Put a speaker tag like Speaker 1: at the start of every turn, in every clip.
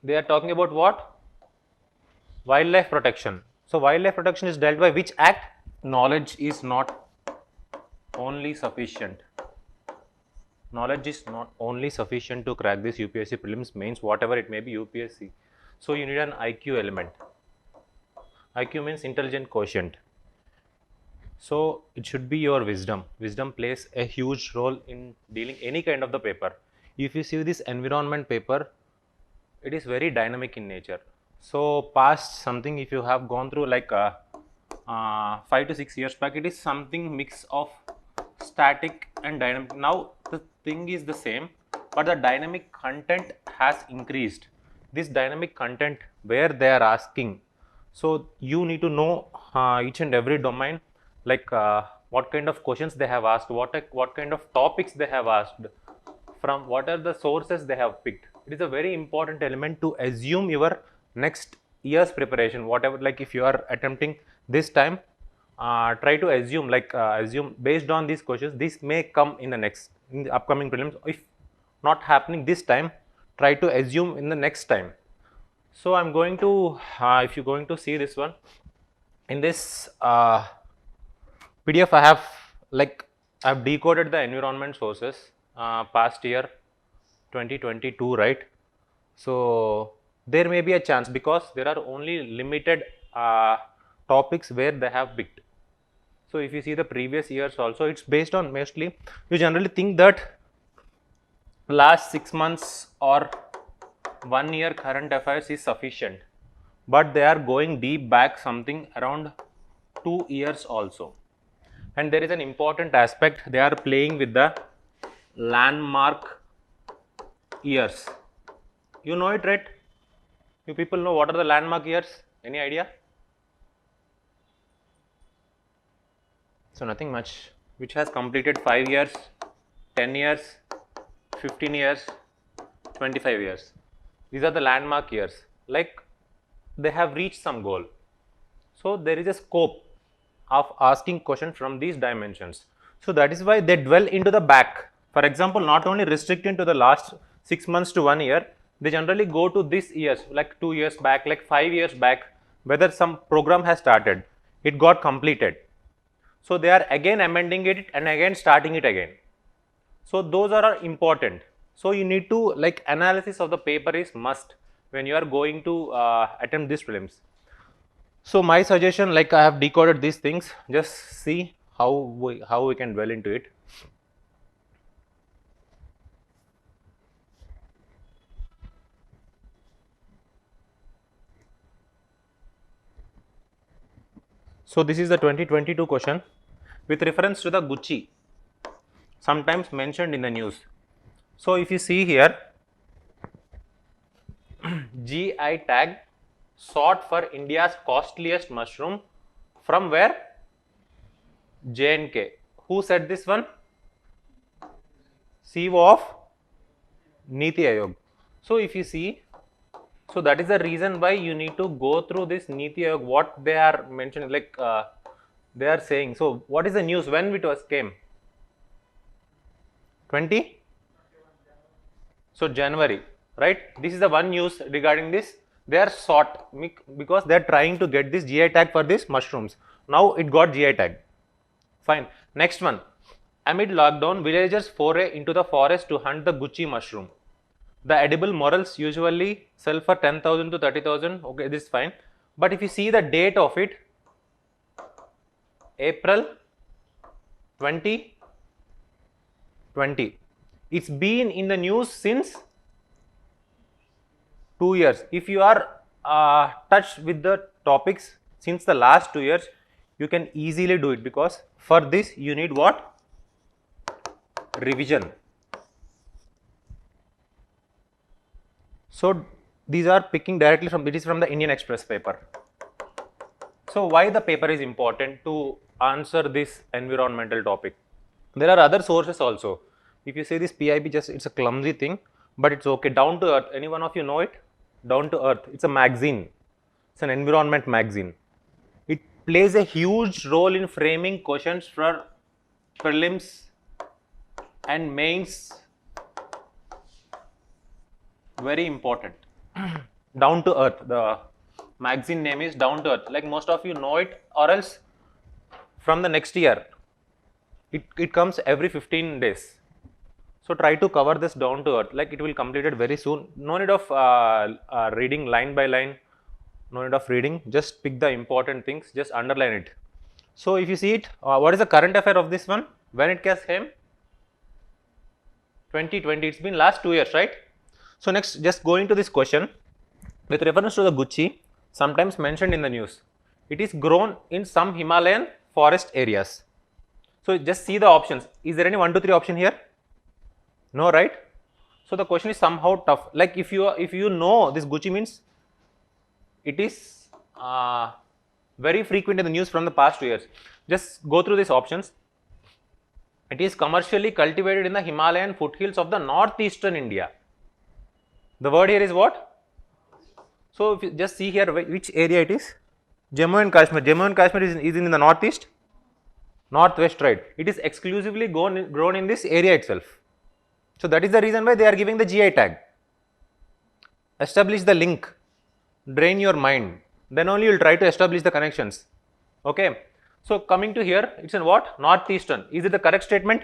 Speaker 1: They are talking about what? Wildlife protection. So wildlife protection is dealt by which act? Knowledge is not only sufficient. Knowledge is not only sufficient to crack this UPSC prelims, mains, whatever it may be UPSC. So you need an IQ element. IQ means intelligent quotient. So it should be your wisdom. Wisdom plays a huge role in dealing any kind of the paper. If you see this environment paper, it is very dynamic in nature. So past something, if you have gone through like 5 to 6 years back, it is something mix of static and dynamic. Now the thing is the same, but the dynamic content has increased. This dynamic content where they are asking, so you need to know each and every domain, like what kind of questions they have asked, what kind of topics they have asked, from what are the sources they have picked. It is a very important element to assume your next year's preparation, whatever, like if you are attempting this time, try to assume, like assume based on these questions, this may come in the upcoming prelims. If not happening this time, try to assume in the next time. So I'm going to, if you're going to see this one, in this PDF, I have decoded the environment sources past year 2022, right? So there may be a chance, because there are only limited topics where they have picked. So if you see the previous years also, it's based on mostly, you generally think that last 6 months or 1 year current affairs is sufficient, but they are going deep back something around 2 years also. And there is an important aspect, they are playing with the landmark years. You know it, right? You people know what are the landmark years? Any idea? So nothing much, which has completed 5 years, 10 years, 15 years, 25 years. These are the landmark years, like they have reached some goal. So there is a scope of asking questions from these dimensions. So that is why they dwell into the back. For example, not only restricting to the last 6 months to 1 year, they generally go to this years, like 2 years back, like 5 years back, whether some program has started, it got completed. So they are again amending it and again starting it again. So those are important. So you need to, like, analysis of the paper is must when you are going to attempt these prelims. So my suggestion, like I have decoded these things, just see how we can dwell into it. So this is the 2022 question with reference to the Gucci, sometimes mentioned in the news. So if you see here, GI tag sought for India's costliest mushroom from where? J&K. Who said this one? CEO of Niti Aayog. So if you see, so that is the reason why you need to go through this Niti Aayog, what they are mentioning, like they are saying. So what is the news when it was came? 20? So January, right? This is the one news regarding this. They are sought because they are trying to get this GI tag for these mushrooms. Now it got GI tag. Fine. Next one. Amid lockdown, villagers foray into the forest to hunt the Gucci mushroom. The edible morels usually sell for 10,000 to 30,000. Okay, this is fine. But if you see the date of it, April 2020. It's been in the news since 2 years. If you are touched with the topics since the last 2 years, you can easily do it, because for this you need what? Revision. So these are picking directly from, it is from the Indian Express paper. So why the paper is important to answer this environmental topic? There are other sources also. If you say this PIB, just it's a clumsy thing, but it's okay. Down to Earth, any one of you know it? Down to Earth, it's a magazine. It's an environment magazine. It plays a huge role in framing questions for prelims and mains. Very important. Down to Earth. The magazine name is Down to Earth. Like most of you know it, or else from the next year. It comes every 15 days. So try to cover this down to earth. Like it will complete it very soon. No need of reading line by line. No need of reading. Just pick the important things. Just underline it. So if you see it, what is the current affair of this one? When it came? 2020. It's been last 2 years, right? So next, just go into this question. With reference to the Gucci, sometimes mentioned in the news, it is grown in some Himalayan forest areas. So just see the options. Is there any 1, 2, 3 option here? No, right? So the question is somehow tough. Like if you know this Gucci means, it is very frequent in the news from the past 2 years. Just go through these options. It is commercially cultivated in the Himalayan foothills of the northeastern India. The word here is what? So if you just see here which area it is. Jammu and Kashmir. Jammu and Kashmir is in the northeast. Northwest, right? It is exclusively grown in this area itself. So that is the reason why they are giving the GI tag. Establish the link, drain your mind, then only you will try to establish the connections. Okay. So coming to here, it's in what? Northeastern. Is it the correct statement?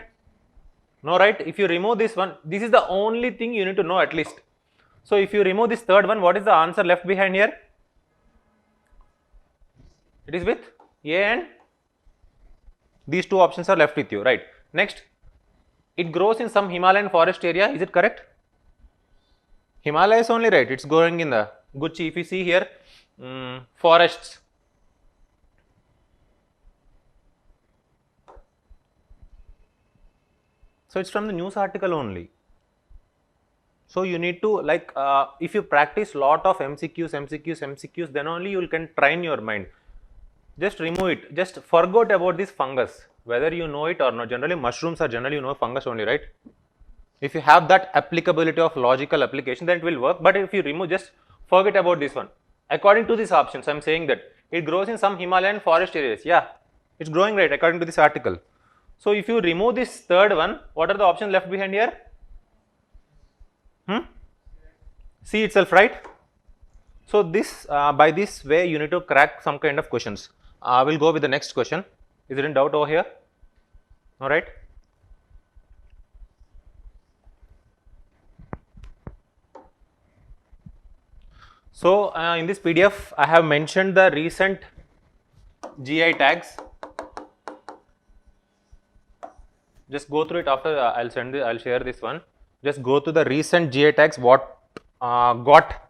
Speaker 1: No, right? If you remove this one, this is the only thing you need to know at least. So if you remove this third one, what is the answer left behind here? It is with A and these two options are left with you, right? Next, it grows in some Himalayan forest area. Is it correct? Himalaya is only right. It's growing in the Gucci. If you see here, forests. So it's from the news article only. So you need to like if you practice lot of MCQs, then only you can train your mind. Just remove it. Just forget about this fungus, whether you know it or not. Generally, mushrooms are generally fungus only, right? If you have that applicability of logical application, then it will work. But if you remove, just forget about this one. According to these options, I am saying that it grows in some Himalayan forest areas. Yeah, it's growing right according to this article. So if you remove this third one, what are the options left behind here? C itself, right? So this by this way you need to crack some kind of questions. We'll go with the next question. Is it in doubt over here? All right. So in this PDF, I have mentioned the recent GI tags. Just go through it after. I'll share this one. Just go to the recent GI tags. What got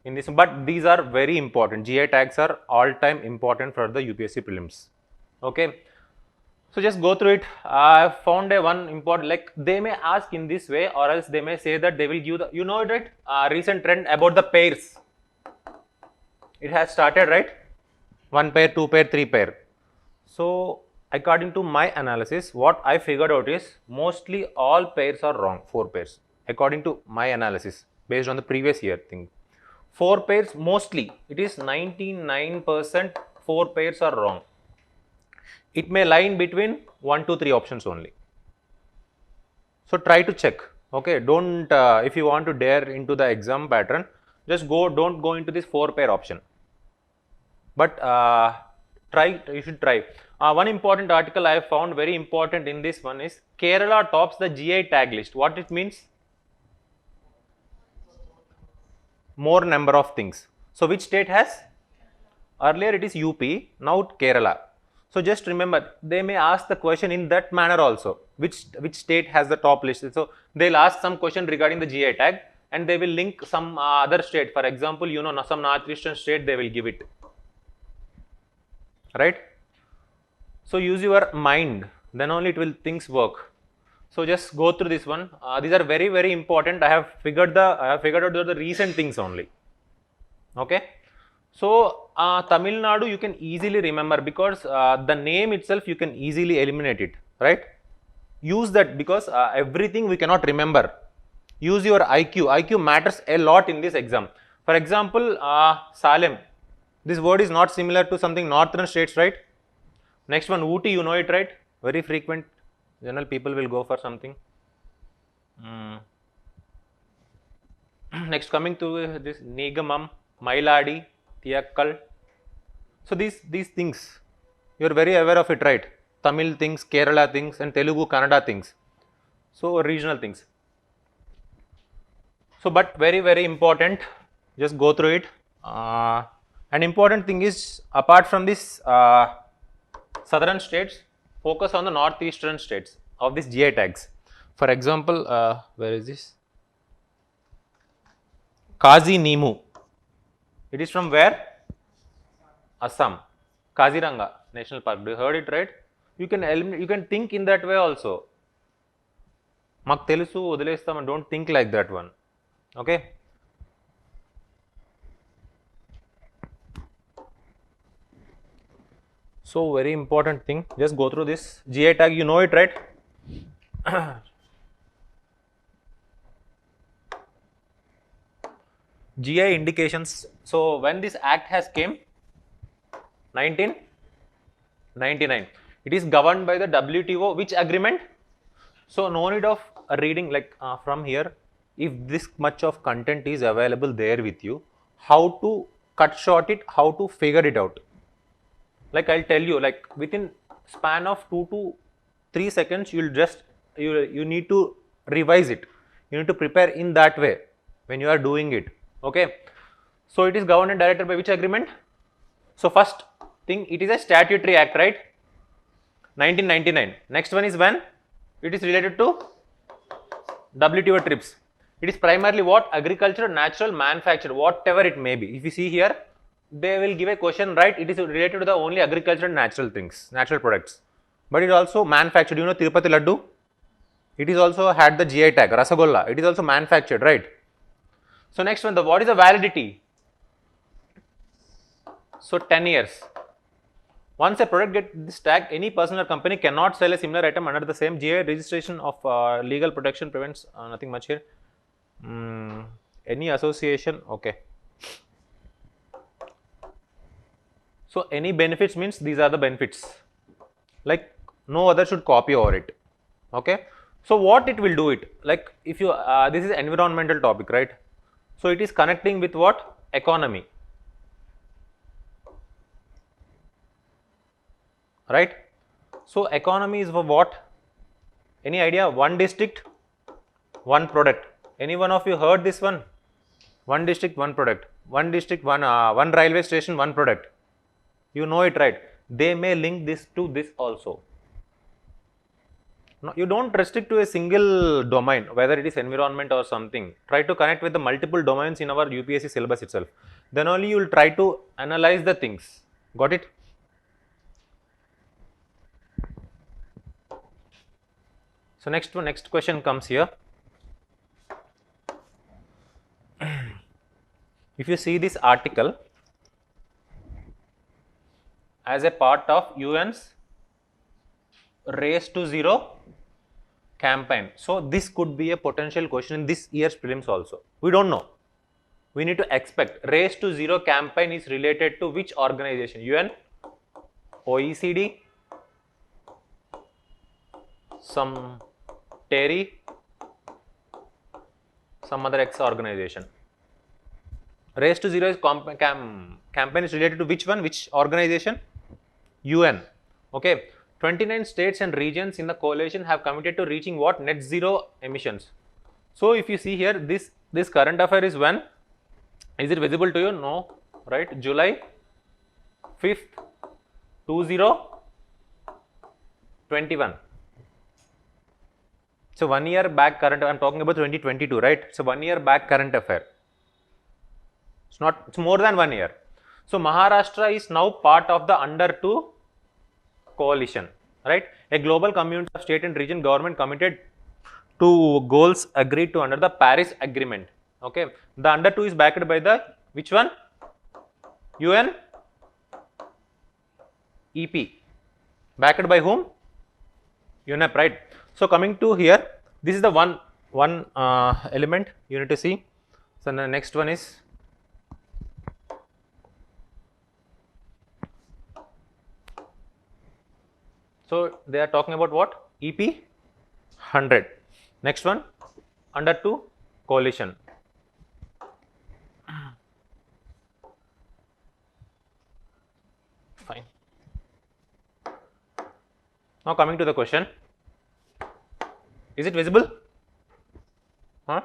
Speaker 1: in this, but these are very important. GI tags are all time important for the UPSC prelims. Okay. So just go through it. I found one important, like they may ask in this way, or else they may say that they will give the, you know, right? Recent trend about the pairs. It has started, right? 1 pair, 2 pair, 3 pair. So according to my analysis, what I figured out is mostly all pairs are wrong. 4 pairs. According to my analysis, based on the previous year thing. 4 pairs mostly, it is 99% 4 pairs are wrong. It may lie in between 1, 2, 3 options only. So try to check. Okay, don't if you want to dare into the exam pattern, just don't go into this 4 pair option. But you should try. One important article I have found very important in this one is Kerala tops the GI tag list. What it means? More number of things. So which state has? Earlier it is UP, now Kerala. So just remember, they may ask the question in that manner also. Which state has the top list? So they'll ask some question regarding the GI tag, and they will link some other state. For example, you know, some northeastern state they will give it. Right? So use your mind, then only it will things work. So just go through this one. These are very, very important. I have figured out the recent things only. Okay. So Tamil Nadu you can easily remember because the name itself you can easily eliminate it, right? Use that because everything we cannot remember. Use your IQ. IQ matters a lot in this exam. For example, Salem. This word is not similar to something northern states, right? Next one, Ooty, you know it, right? Very frequent. General people will go for something. Next, coming to this Nigamam. Mailadi, Thiyakkal. So these things, you are very aware of it, right? Tamil things, Kerala things, and Telugu, Kannada things. So regional things. So, but very important. Just go through it. An important thing is, apart from this southern states, focus on the northeastern states of these GI tags. For example, where is this? Kazi Nemu. It is from where? Assam. Kaziranga National Park. Do you heard it right? You can think in that way also. Mak telusu odilestam, don't think like that one. Okay. So very important thing. Just go through this GI tag. You know it, right? GI indications. So when this act has came, 1999, it is governed by the WTO. Which agreement? So no need of reading like from here. If this much of content is available there with you, how to cut short it, how to figure it out. Like I'll tell you, like within span of 2 to 3 seconds, you need to revise it. You need to prepare in that way when you are doing it. Okay. So it is governed and directed by which agreement? So first thing, it is a statutory act, right? 1999. Next one is when? It is related to WTO TRIPS. It is primarily what? Agriculture, natural, manufactured, whatever it may be. If you see here, they will give a question, right? It is related to the only agriculture and natural things, natural products. But it also manufactured. You know Tirupati Laddu? It is also had the GI tag, Rasagolla. It is also manufactured, right? So next one, what is the validity? So 10 years. Once a product gets this tag, any person or company cannot sell a similar item under the same GI registration of legal protection prevents nothing much here. Any association, okay. So any benefits means these are the benefits. Like no other should copy over it. Okay. So what it will do it? Like if you this is environmental topic, right? So it is connecting with what? Economy. Right? So economy is for what? Any idea? One district, one product. Any one of you heard this one? One district, one product. One district, one railway station, one product. You know it, right? They may link this to this also. No, you don't restrict to a single domain, whether it is environment or something. Try to connect with the multiple domains in our UPSC syllabus itself. Then only you will try to analyze the things. Got it? So next question comes here. If you see this article as a part of UN's Race to Zero campaign. So this could be a potential question in this year's prelims also. We don't know. We need to expect. Race to Zero campaign is related to which organization? UN, OECD, some Terry, some other X organization. Race to Zero is campaign is related to which one? Which organization? UN. Okay. 29 states and regions in the coalition have committed to reaching what? Net zero emissions. So if you see here, this current affair is when? Is it visible to you? No, right? July 5th, 2021. So 1 year back current, I am talking about 2022, right? So 1 year back current affair. It's more than 1 year. So Maharashtra is now part of the under 2 coalition, right? A global community of state and region government committed to goals agreed to under the Paris Agreement. Okay. The under 2 is backed by the which one? UN EP. Backed by whom? UNEP, right? So coming to here, this is the one element you need to see. So the next one is so they are talking about what? EP 100. Next one, under 2 coalition. Now coming to the question, is it visible? Huh?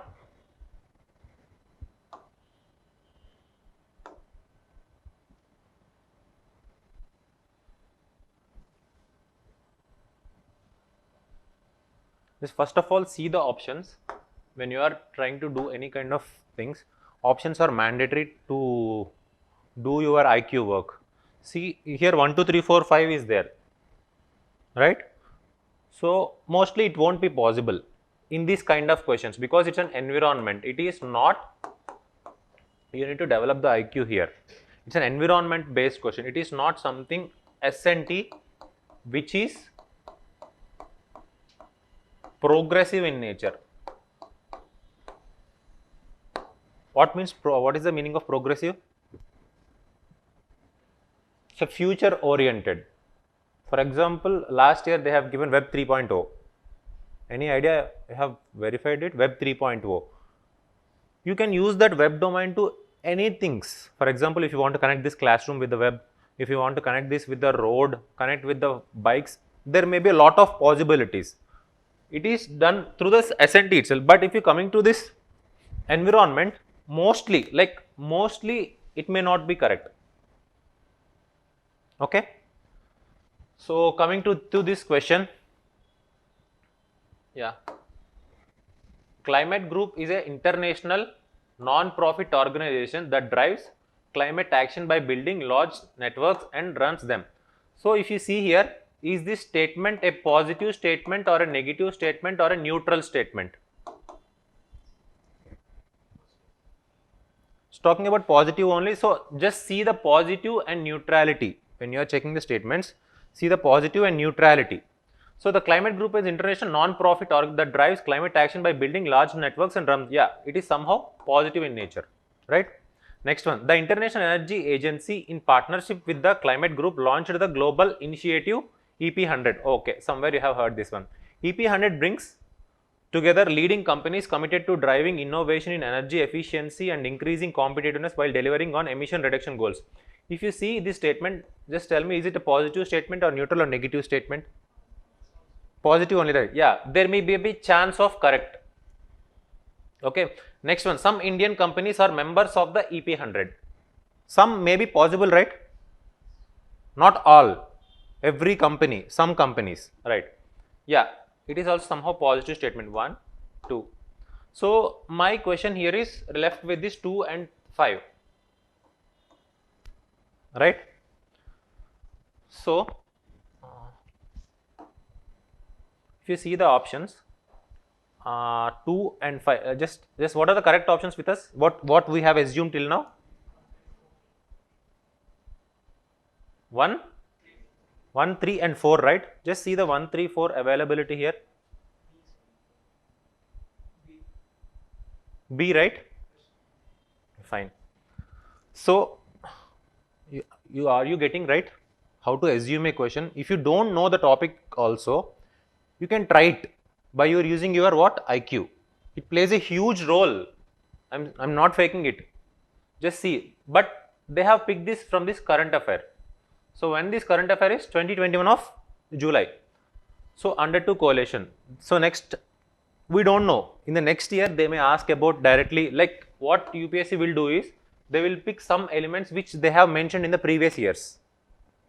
Speaker 1: Just first of all, see the options. When you are trying to do any kind of things, options are mandatory to do your IQ work. See here 1, 2, 3, 4, 5 is there, right? So mostly it won't be possible in these kind of questions because it's an environment. It is not, you need to develop the IQ here. It's an environment based question. It is not something SNT which is progressive in nature. What means what is the meaning of progressive? So future oriented. For example, last year they have given Web 3.0. Any idea? I have verified it. Web 3.0. You can use that web domain to any things. For example, if you want to connect this classroom with the web, if you want to connect this with the road, connect with the bikes, there may be a lot of possibilities. It is done through the SNT itself. But if you coming to this environment, mostly it may not be correct. Okay. So coming to this question, yeah, Climate Group is an international non-profit organization that drives climate action by building large networks and runs them. So if you see here, is this statement a positive statement or a negative statement or a neutral statement? It's talking about positive only. So just see the positive and neutrality when you are checking the statements. See the positive and neutrality. So the Climate Group is international non-profit org that drives climate action by building large networks and runs. Yeah, it is somehow positive in nature, right? Next one, the International Energy Agency in partnership with the Climate Group launched the global initiative EP100. Okay, somewhere you have heard this one. EP100 brings together leading companies committed to driving innovation in energy efficiency and increasing competitiveness while delivering on emission reduction goals. If you see this statement, just tell me, is it a positive statement or neutral or negative statement? Positive only, right? Yeah, there may be a big chance of correct. Okay, next one, some Indian companies are members of the EP100. Some may be possible, right? Not all, every company, some companies, right? Yeah, it is also somehow positive statement. 1, 2. So my question here is left with this 2 and 5, right? So if you see the options, 2 and 5, just what are the correct options with us? What we have assumed till now? 1, 3 and 4, right? Just see the 1, 3, 4 availability here. B, right? Fine. So are you getting right how to assume a question? If you don't know the topic also, you can try it by using your what? IQ. It plays a huge role. I'm not faking it. Just see. But they have picked this from this current affair. So when this current affair is 2021 of July. So under 2 coalition. So next, we don't know. In the next year, they may ask about directly, like what UPSC will do is, they will pick some elements which they have mentioned in the previous years.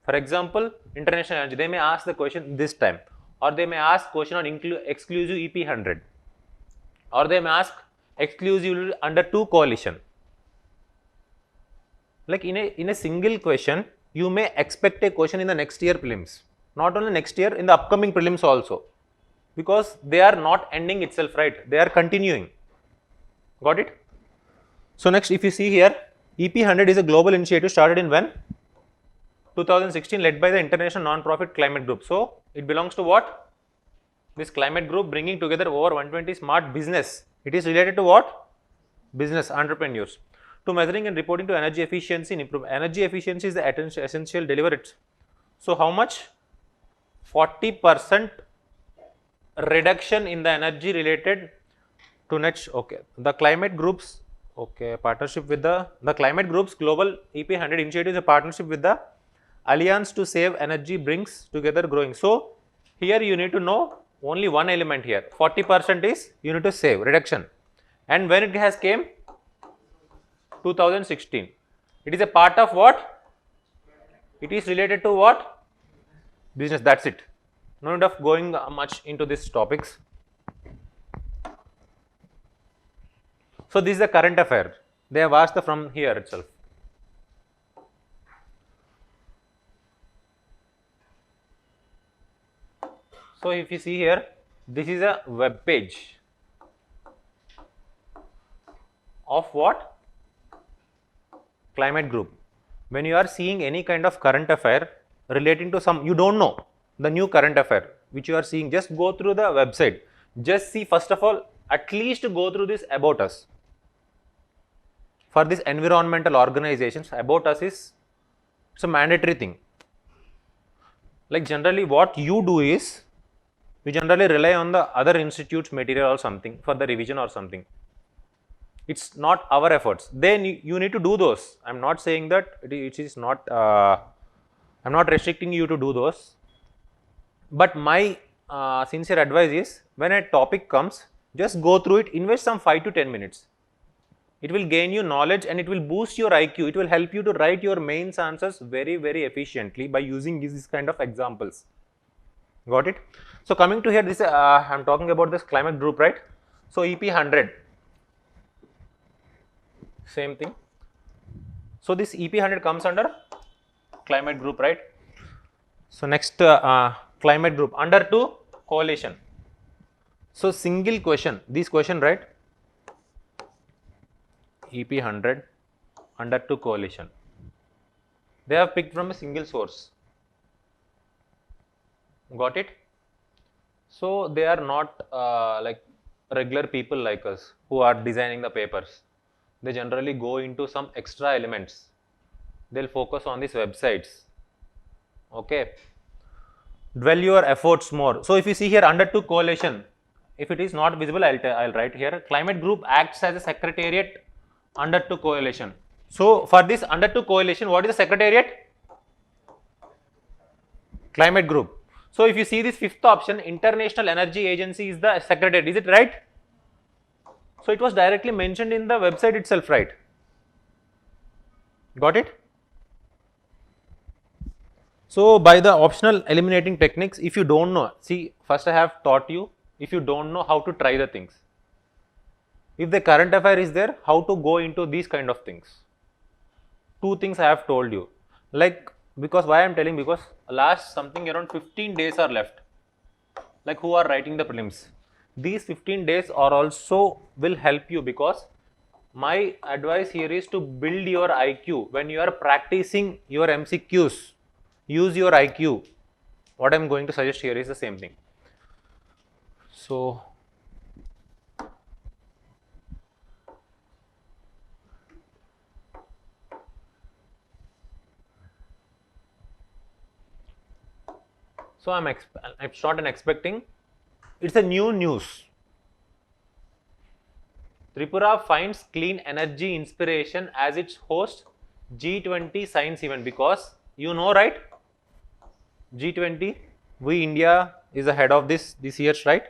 Speaker 1: For example, international energy, they may ask the question this time, or they may ask question on exclusive EP100, or they may ask exclusively under 2 coalition. Like in a single question, you may expect a question in the next year prelims, not only next year, in the upcoming prelims also, because they are not ending itself, right? They are continuing. Got it? So next, if you see here, EP100 is a global initiative started in when? 2016, led by the International Non-Profit Climate Group. So it belongs to what? This climate group bringing together over 120 smart business. It is related to what? Business entrepreneurs. To measuring and reporting to energy efficiency and improvement. Energy efficiency is the essential deliver it. So how much? 40% reduction in the energy related to net. Okay. The climate groups, okay, partnership with the climate groups global EP100 initiative is a partnership with the Alliance to Save Energy brings together growing. So Here you need to know only one element here. 40% is you need to save, reduction. And when it has came? 2016. It is a part of what? It is related to what? Business. That's it. No need of going much into these topics. So this is the current affair. They have asked from here itself. So if you see here, this is a web page of what? Climate group. When you are seeing any kind of current affair relating to some, you don't know the new current affair which you are seeing, just go through the website. Just see, first of all, at least go through this about us. For these environmental organizations, about us is, it's a mandatory thing. Like generally what you do is, you generally rely on the other institute's material or something for the revision or something. It's not our efforts. Then you need to do those. I'm not saying that it is not, I'm not restricting you to do those. But my sincere advice is, when a topic comes, just go through it, invest some 5 to 10 minutes. It will gain you knowledge and it will boost your IQ. It will help you to write your mains answers very, very efficiently by using this kind of examples. Got it? So coming to here, this I'm talking about this climate group, right? So EP 100, same thing. So this EP 100 comes under climate group, right? So next climate group under 2 coalition. So single question, this question, right? EP 100 under 2 coalition. They have picked from a single source. Got it? So they are not like regular people like us who are designing the papers. They generally go into some extra elements. They'll focus on these websites. Okay. Dwell your efforts more. So if you see here under 2 coalition, if it is not visible, I'll write here. Climate group acts as a secretariat under 2 coalition. So for this under 2 coalition, what is the secretariat? Climate group. So if you see this 5th option, International Energy Agency is the secretariat. Is it right? So it was directly mentioned in the website itself, right? Got it? So by the optional eliminating techniques, if you don't know, see, first I have taught you, if you don't know how to try the things. If the current affair is there, how to go into these kind of things. 2 things I have told you. Like, because why I am telling, because last something around 15 days are left. Like who are writing the prelims. These 15 days are also will help you, because my advice here is to build your IQ. When you are practicing your MCQs, use your IQ. What I am going to suggest here is the same thing. So I'm not expecting. It's a new news. Tripura finds clean energy inspiration as its host G20 science event, because you know, right? G20, we India is ahead of this year's, right?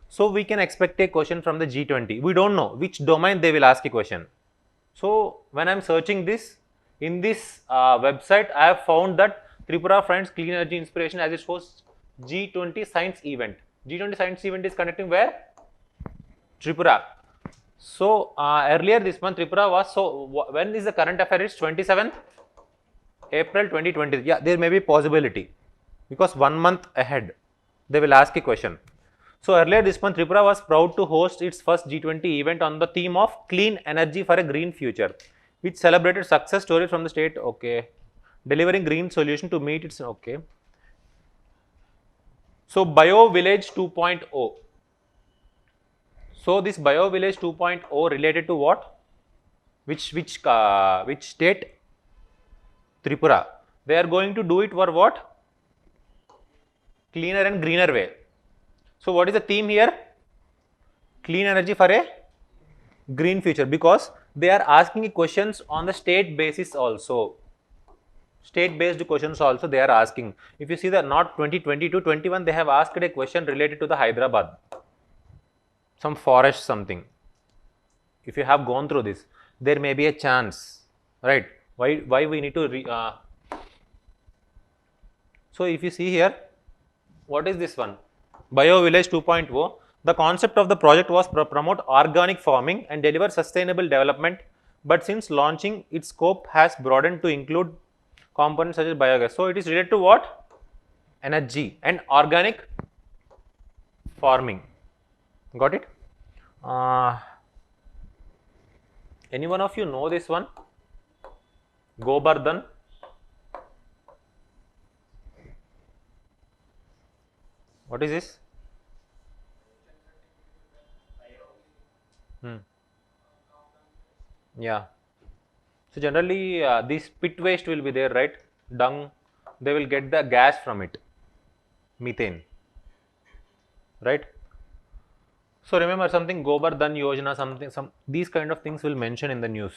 Speaker 1: So we can expect a question from the G20. We don't know which domain they will ask a question. So when I'm searching this in this website, I have found that Tripura finds clean energy inspiration as its host G20 science event. G20 science event is conducting where? Tripura. So earlier this month Tripura was, so when is the current affair? Is 27th April 2020. Yeah, there may be possibility, because 1 month ahead they will ask a question. So earlier this month Tripura was proud to host its first G20 event on the theme of clean energy for a green future, which celebrated success stories from the state. Okay. Delivering green solution to meet its, okay. So Bio Village 2.0. So this Bio Village 2.0 related to what? Which state? Tripura. They are going to do it for what? Cleaner and greener way. So what is the theme here? Clean energy for a green future, because they are asking questions on the state basis also. State based questions also they are asking. If you see the not 2022, 21, they have asked a question related to the Hyderabad, some forest something. If you have gone through this, there may be a chance, right? Why we need to so if you see here, what is this one? Bio Village 2.0. The concept of the project was promote organic farming and deliver sustainable development, but since launching, its scope has broadened to include components such as biogas. So it is related to what? Energy and organic farming. Got it? Any one of you know this one? Gobardhan. What is this? Yeah. So generally this pit waste will be there, right? Dung, they will get the gas from it, methane, right? So remember something, Gobardhan Yojana, something, these kind of things will mention in the news.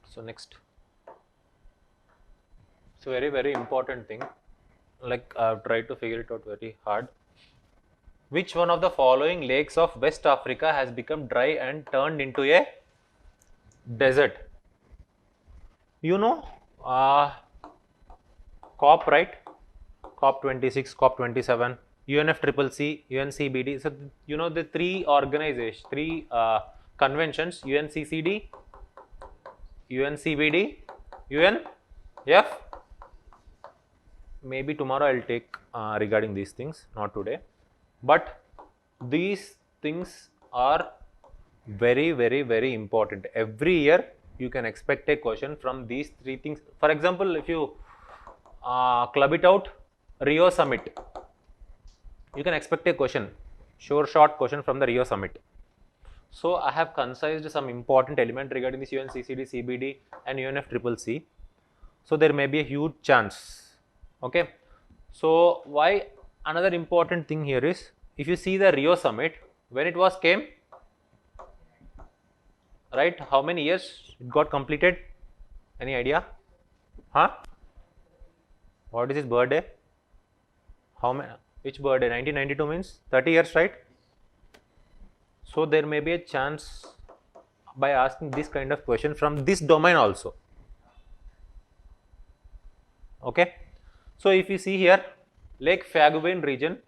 Speaker 1: So next. So very important thing, like I've tried to figure it out very hard. Which one of the following lakes of West Africa has become dry and turned into a desert? You know, COP, right? COP 26, COP 27, UNFCCC, UNCBD. So you know the three organizations, three conventions: UNCCD, UNCBD, UNF. Maybe tomorrow I'll take regarding these things, not today. But these things are very important. Every year you can expect a question from these three things. For example, if you club it out, Rio Summit, you can expect a question, short question from the Rio Summit. So I have concised some important element regarding this UNCCD, CBD and UNFCCC. So there may be a huge chance. Okay. So why? Another important thing here is, if you see the Rio Summit, when it was came, right, how many years it got completed? Any idea? Huh? What is his birthday? How many? Which birthday? 1992 means 30 years, right? So there may be a chance by asking this kind of question from this domain also. Okay. So if you see here, Lake Faguin region,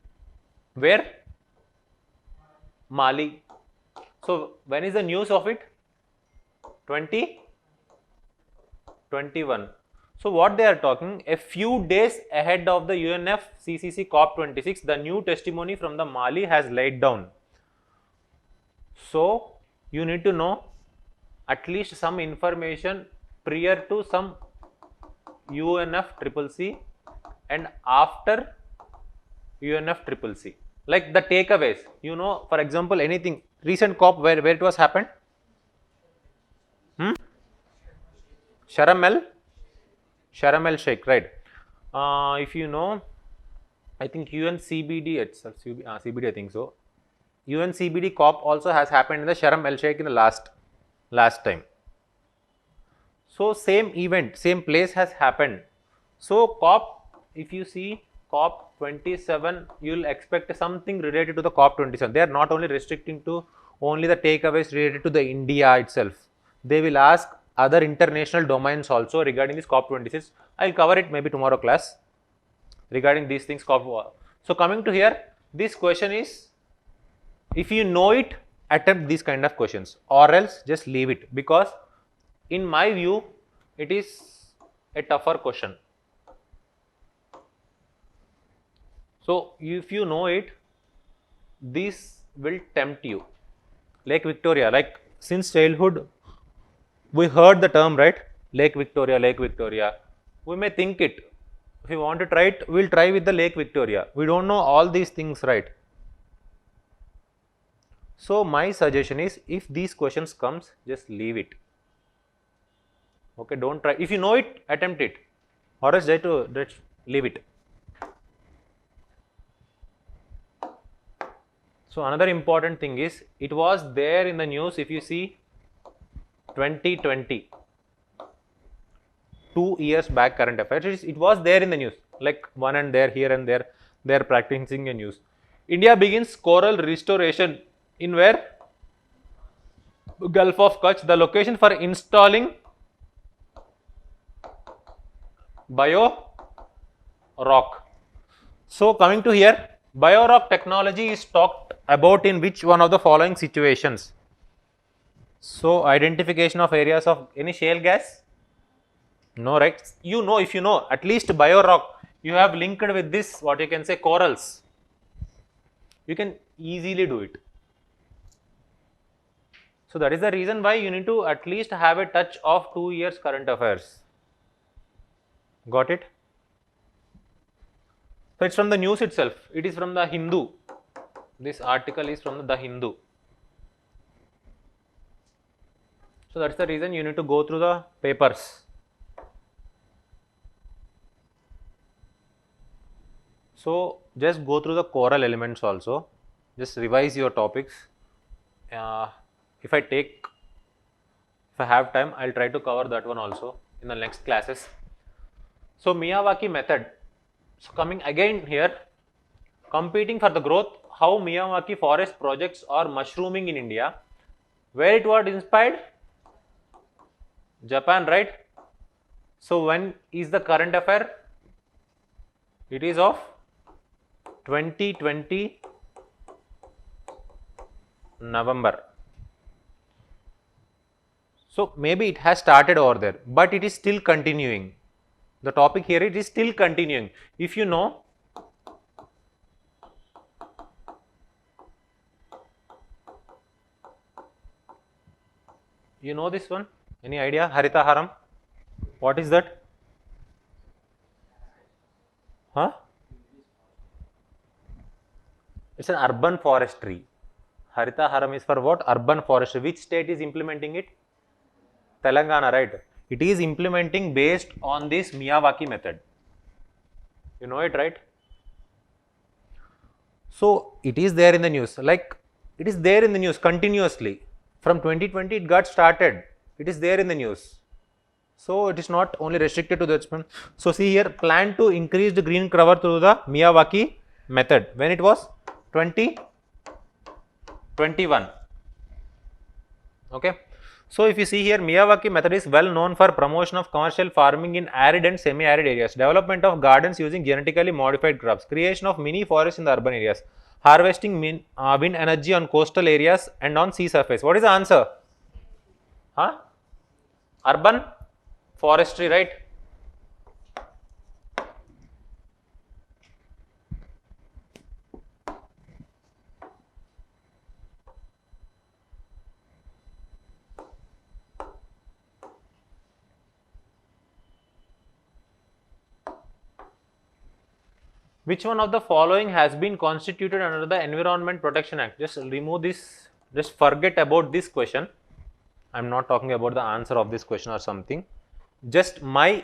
Speaker 1: where? Mali. So when is the news of it? 2021. So what they are talking, a few days ahead of the UNFCCC COP26, the new testimony from the Mali has laid down. So you need to know at least some information prior to some UNFCCC and after UNFCCC. Like the takeaways, you know, for example, anything recent COP where it was happened? Sharm el Sheikh, right? If you know, I think UNCBD itself, CBD, I think so. UNCBD COP also has happened in the Sharm el Sheikh in the last time. So same event, same place has happened. So COP, if you see COP 27, you will expect something related to the COP 27. They are not only restricting to only the takeaways related to the India itself. They will ask other international domains also regarding this COP 26. I will cover it maybe tomorrow class regarding these things. COP. So coming to here, this question is, if you know it, attempt these kind of questions, or else just leave it, because in my view it is a tougher question. So if you know it, this will tempt you. Lake Victoria, like since childhood we heard the term, right? Lake Victoria, Lake Victoria. We may think it. If you want to try it, we'll try with the Lake Victoria. We don't know all these things, right? So my suggestion is, if these questions comes, just leave it. Okay, don't try. If you know it, attempt it, or else just leave it. So another important thing is, it was there in the news. If you see 2020, 2 years back current affairs. It was there in the news, like one and there, here and there, they are practicing a news. India begins coral restoration in where? Gulf of Kutch. The location for installing bio rock. So coming to here, bio rock technology is talked about in which one of the following situations? So identification of areas of any shale gas? No, right? You know, if you know at least bio rock, you have linked with this, what you can say, corals. You can easily do it. So that is the reason why you need to at least have a touch of 2 years current affairs. Got it? So it's from the news itself. It is from the Hindu. This article is from the Hindu. So that's the reason you need to go through the papers. So just go through the coral elements also. Just revise your topics. If I have time, I'll try to cover that one also in the next classes. So Miyawaki method. So coming again here, competing for the growth, how Miyawaki forest projects are mushrooming in India. Where it was inspired? Japan, right? So when is the current affair? It is of 2020 November. So maybe it has started over there, but it is still continuing. The topic here, it is still continuing. If you know, you know this one? Any idea? Harita Haram? What is that? Huh? It's an urban forestry. Harita Haram is for what? Urban forestry. Which state is implementing it? Telangana, right? It is implementing based on this Miyawaki method. You know it, right? So it is there in the news. Like it is there in the news continuously. From 2020 it got started. It is there in the news. So it is not only restricted to that. So see here, plan to increase the green cover through the Miyawaki method. When it was? 2021. Okay. So if you see here, Miyawaki method is well known for promotion of commercial farming in arid and semi-arid areas, development of gardens using genetically modified crops, creation of mini forests in the urban areas, harvesting wind energy on coastal areas and on sea surface. What is the answer? Huh? Urban forestry, right? Which one of the following has been constituted under the Environment Protection Act? Just remove this, just forget about this question. I am not talking about the answer of this question or something. Just my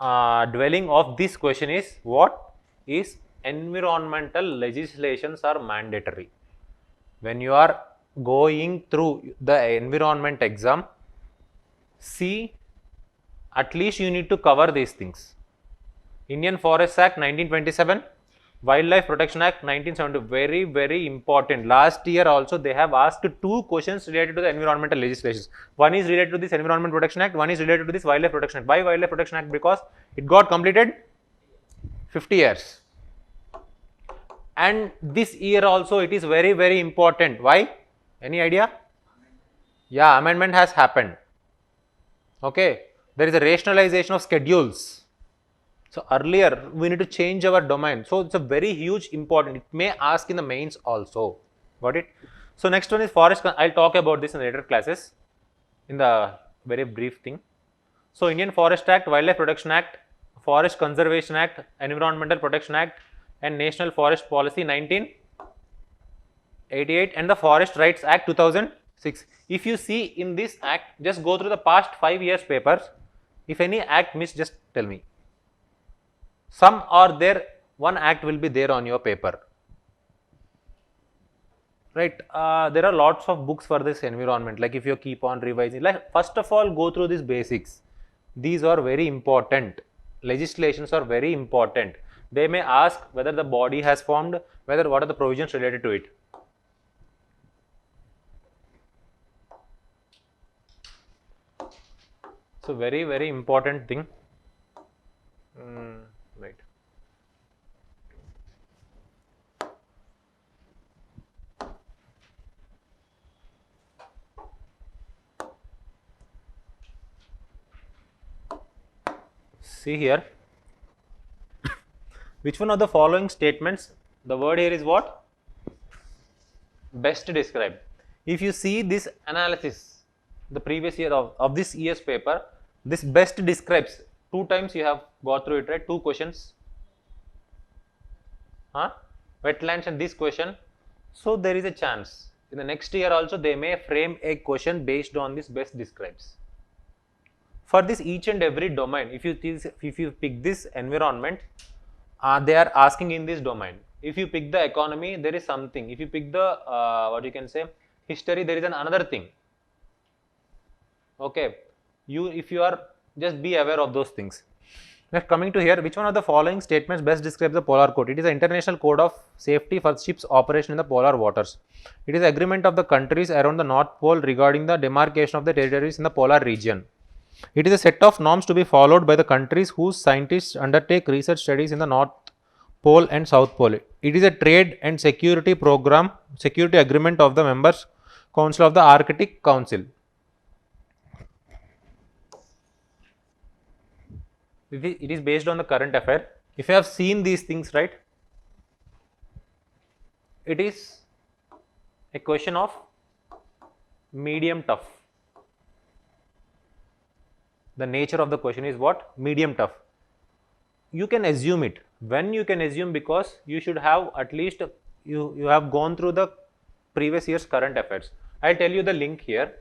Speaker 1: dwelling of this question is, what is environmental legislations are mandatory. When you are going through the environment exam, see, at least you need to cover these things. Indian Forest Act 1927, Wildlife Protection Act 1970, very, very important. Last year also they have asked 2 questions related to the environmental legislations. One is related to this Environment Protection Act, one is related to this Wildlife Protection Act. Why Wildlife Protection Act? Because it got completed 50 years. And this year also it is very, very important. Why? Any idea? Yeah, amendment has happened. Okay, there is a rationalization of schedules. So earlier we need to change our domain. So it's a very huge important. It may ask in the mains also. Got it? So next one is forest. I'll talk about this in later classes in the very brief thing. So Indian Forest Act, Wildlife Protection Act, Forest Conservation Act, Environmental Protection Act and National Forest Policy 1988 and the Forest Rights Act 2006. If you see in this act, just go through the past 5 years papers. If any act missed, just tell me. Some are there, one act will be there on your paper, right? There are lots of books for this environment, like if you keep on revising, like first of all go through these basics, These are very important. Legislations are very important. They may ask whether the body has formed, what are the provisions related to it. So very, very important thing. Right. See here. Which one of the following statements, the word here is what? Best describe. If you see this analysis, the previous year of this year's paper, this best describes, 2 times you have got through it, right? 2 questions. Wetlands and this question. So there is a chance in the next year also they may frame a question based on this best describes. For this each and every domain, if you pick this environment, they are asking in this domain. If you pick the economy, there is something. If you pick the what you can say history, there is another thing. Okay, if you are, just be aware of those things. Next, coming to here, which one of the following statements best describes the polar code? It is an international code of safety for ships operation in the polar waters. It is agreement of the countries around the North Pole regarding the demarcation of the territories in the polar region. It is a set of norms to be followed by the countries whose scientists undertake research studies in the North Pole and South Pole. It is a trade and security agreement of the members Council of the Arctic Council. It is based on the current affair. If you have seen these things, right, it is a question of medium tough. The nature of the question is what? Medium tough. You can assume it. When you can assume, because you should have at least, you have gone through the previous year's current affairs. I'll tell you the link here.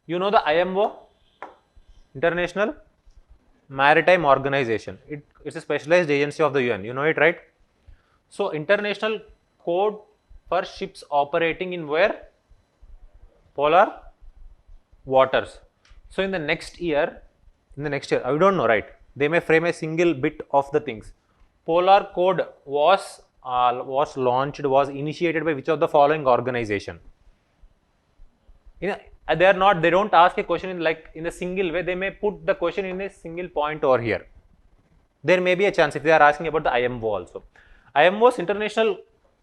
Speaker 1: You know the IMO, International Maritime Organization. It's a specialized agency of the UN. You know it, right? So, international code for ships operating in where? Polar waters. So, in the next year, I don't know, right? They may frame a single bit of the things. Polar code was initiated by which of the following organization? They don't ask a question in a single way. They may put the question in a single point over here. There may be a chance if they are asking about the IMO also. IMO's International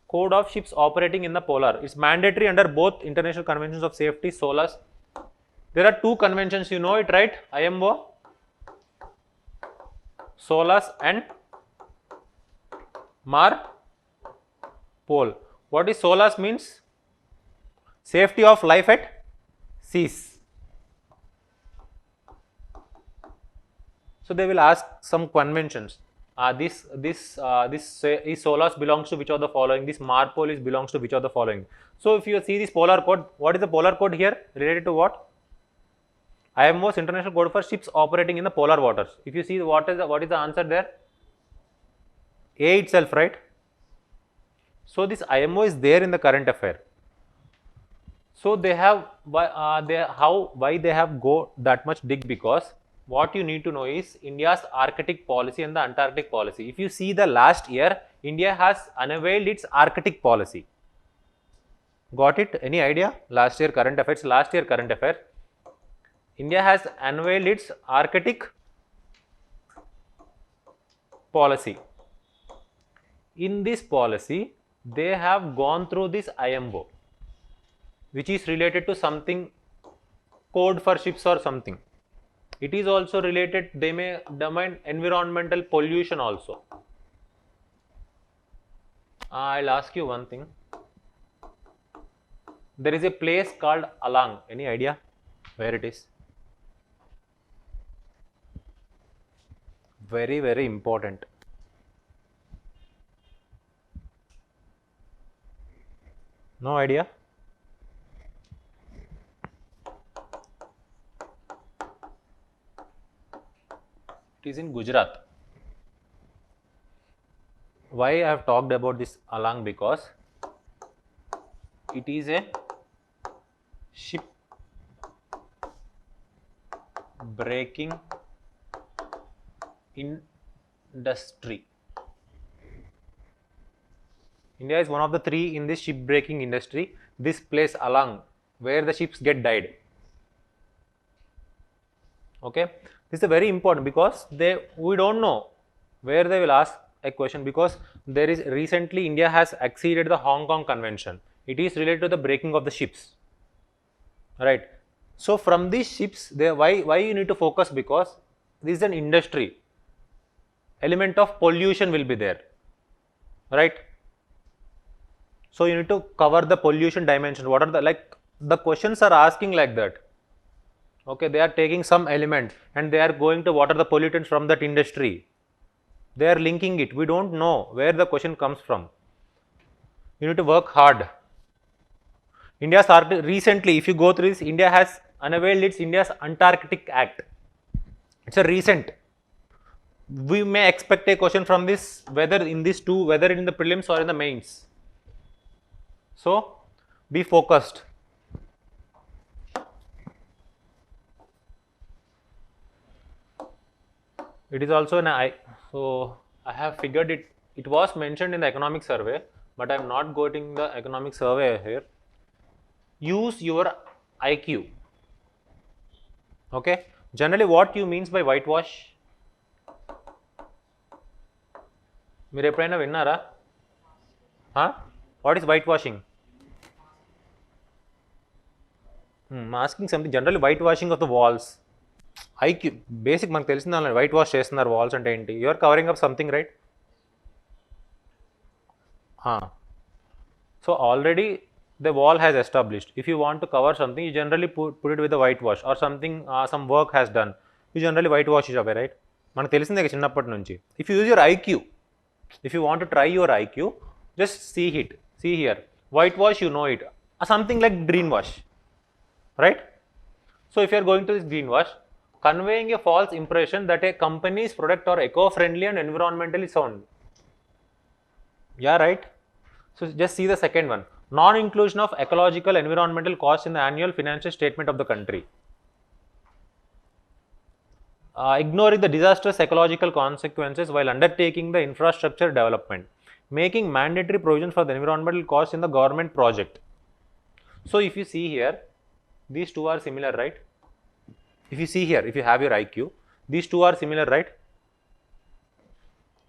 Speaker 1: Code of Ships Operating in the Polar. It's mandatory under both International Conventions of Safety, SOLAS. There are 2 conventions, you know it, right? IMO, SOLAS and MARPOL. What is SOLAS means? Safety of life at seas. So they will ask some conventions. This SOLAS belongs to which of the following? This MARPOL belongs to which of the following? So if you see this polar code, what is the polar code here? Related to what? IMO's International Code for Ships Operating in the Polar Waters. If you see what is the answer there? A itself, right? So this IMO is there in the current affair. So they have why they have go that much dig, because what you need to know is India's Arctic policy and the Antarctic policy. If you see the last year, India has unveiled its Arctic policy. Got it? Any idea? Last year current affairs. India has unveiled its Arctic policy. In this policy, they have gone through this IMO, which is related to something, code for ships or something. It is also related, they may domain environmental pollution also. I'll ask you one thing. There is a place called Alang. Any idea where it is? Very, very important. No idea? It is in Gujarat. Why I have talked about this Alang? Because it is a ship breaking industry. India is one of the three in this ship breaking industry. This place along where the ships get died. Okay, this is very important because we don't know where they will ask a question, because there is recently India has acceded the Hong Kong Convention. It is related to the breaking of the ships, right? So from these ships, why you need to focus, because this is an industry. Element of pollution will be there, right? So you need to cover the pollution dimension. What are the questions are asking like that. Okay, they are taking some element and they are going to what are the pollutants from that industry. They are linking it. We don't know where the question comes from. You need to work hard. India started recently, if you go through this, India has unveiled India's Antarctic Act. It's a recent. We may expect a question from this, whether in these two, whether in the prelims or in the mains. So be focused. It is also so I have figured it. It was mentioned in the economic survey, but I am not quoting the economic survey here. Use your IQ. Okay. Generally, what you means by whitewash? మీరు ఎప్పుడైనా విన్నారా? What is whitewashing? Masking something. Generally, whitewashing of the walls. IQ basic మనకు తెలిసింది అలా white wash చేస్తున్నారు walls అంటే ఏంటి? You are covering up something, right? So already the wall has established. If you want to cover something, you generally put it with a whitewash, or something some work has done, you generally whitewash it away, right? మనకు తెలిసిందే చిన్నప్పటి నుంచి. If you use your IQ, if you want to try your IQ, just see here, whitewash, you know it, something like greenwash, right? So if you are going to this greenwash, conveying a false impression that a company's product are eco-friendly and environmentally sound. Yeah, right? So just see the second one. Non-inclusion of ecological environmental costs in the annual financial statement of the country. Ignoring the disastrous ecological consequences while undertaking the infrastructure development. Making mandatory provisions for the environmental costs in the government project. So if you see here, these two are similar, right? If you see here, if you have your IQ, these two are similar, right?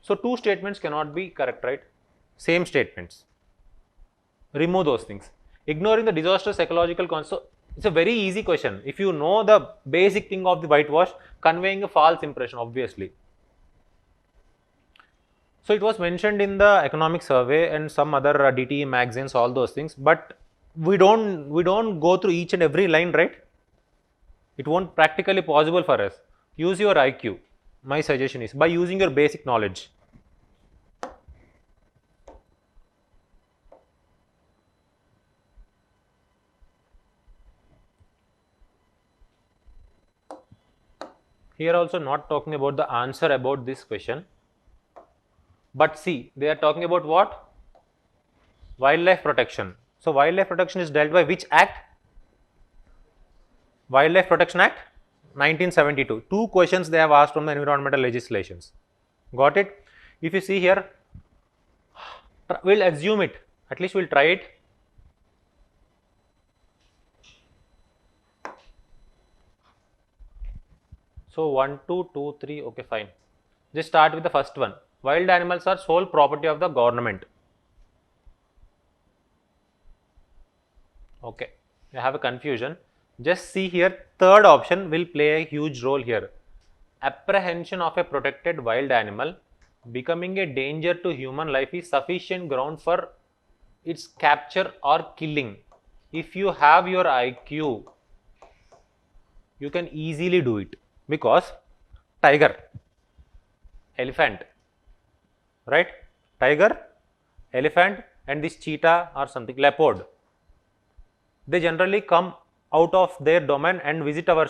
Speaker 1: So two statements cannot be correct, right? Same statements. Remove those things. Ignoring the disastrous ecological consequences. So it's a very easy question. If you know the basic thing of the whitewash, conveying a false impression, obviously. So it was mentioned in the economic survey and some other DTE magazines, all those things, but we don't go through each and every line, right? It won't practically possible for us. Use your IQ. My suggestion is by using your basic knowledge. Here also not talking about the answer about this question, but see, they are talking about what? Wildlife protection. So wildlife protection is dealt by which act? Wildlife Protection Act 1972. Two questions they have asked from the environmental legislations. Got it? If you see here, we'll assume it, at least we'll try it. So 1, 2, 2, 3, okay, fine. Just start with the first one. Wild animals are sole property of the government. Okay, you have a confusion. Just see here, third option will play a huge role here. Apprehension of a protected wild animal becoming a danger to human life is sufficient ground for its capture or killing. If you have your IQ, you can easily do it, because tiger, elephant, right? Tiger, elephant, and this cheetah or something, leopard, they generally come out of their domain and visit our